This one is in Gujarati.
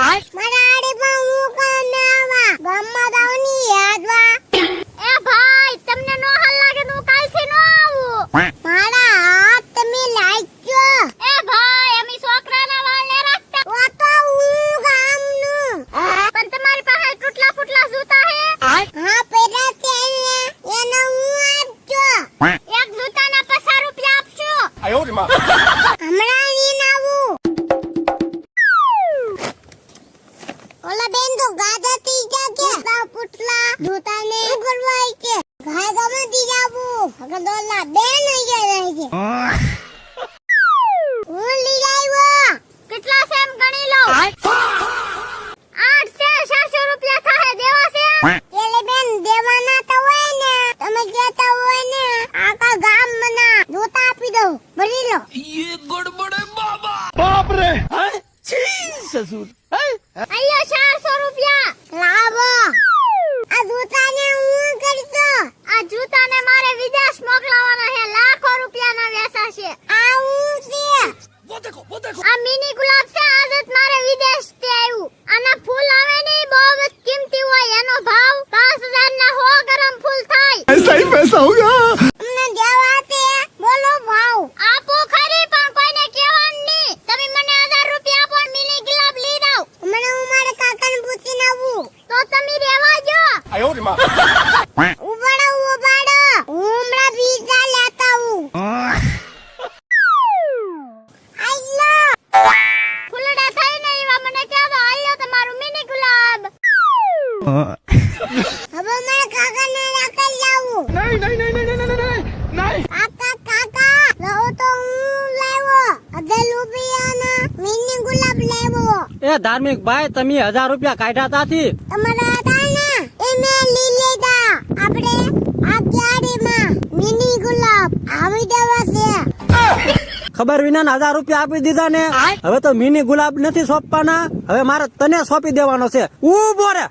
મારા આડે પણ હું કામ આવા ગામમાં દાવની યાદવા એ ભાઈ તમને નો હાલ લાગે તો કાલથી નો આવું મારા હાથ તમે લાઈજો એ ભાઈ અમે છોકરાના વાળ ને રાખતા ઓ તો હું ગામનું પણ તમારી પાસે ટૂટલા ફૂટલા જૂતા હે હા પેલા છે એનો હું આપજો એક જૂતાના 50 રૂપિયા આપજો આયો રે માં હમણાં ની આવું ઓલા બેન તો ગાજાતી જાગે બા પુટલા દૂતાને કરવાય છે ઘાય ગમે દી જાવું અગર દોલા બેન અહીંયા રહે છે હું લઈ આવ્યો કેટલા છે એમ ગણી લો 8 છે 700 રૂપિયા થાય દેવા છે એલે બેન દેવાના તો હોય ને તમે કહેતા હોય ને આખા ગામના દૂતા આપી દો ભરી લો ये गड़बड़ है बाबा बाप रे छी ससुर અલ્યો 400 રૂપિયા લાવો આ જૂતાને હું કરતો આ જૂતાને મારે વિદેશ મોકલવાના છે લાખો રૂપિયાના વેચા છે આ હું છે वो देखो આ મિની ગુલાબ છે આજ જ મારે વિદેશ થી આવ્યું આના ફૂલ આવે ને બહુ જ કિંમતી હોય એનો ભાવ 5000 ના 100 ગરમ ફૂલ થાય ऐसा ही पैसा होगा અમને દેવા છે બોલો ભાવ આપો ખરી પણ કોઈને કહેવાનું નહીં તમે મને 1000 રૂપિયા આપો મિની ગુલાબ લઈ દઉં મને હું મારા કાકાને પૂછીને આવું તો તમે રહેવા જો आयो रे मां ઉબાડો હું હમણાં પીઝા લેતા હું આયલો ફૂલડા થઈને એવા મને કહેતો આયલો તમારું મિની ગુલાબ હવે મારા કાકાને રાખી લાવું नहीं કાકા લાવો તો હું લાવ્યો 10 રૂપિયાના મિની ગુલાબ લાવ્યો એ ધાર્મિક ભાઈ તમે 1000 રૂપિયા કાઢ્યા તાથી તમારા હતા ને એ મેં લઈ લીધા આપણે આ ક્યારેમાં મિની ગુલાબ આવી દેવા છે ખબર વિના 1000 રૂપિયા આપી દીધા ને હવે તો મિની ગુલાબ નથી સોંપવાના હવે મારે તને સોંપી દેવાનો છે ઉભો રે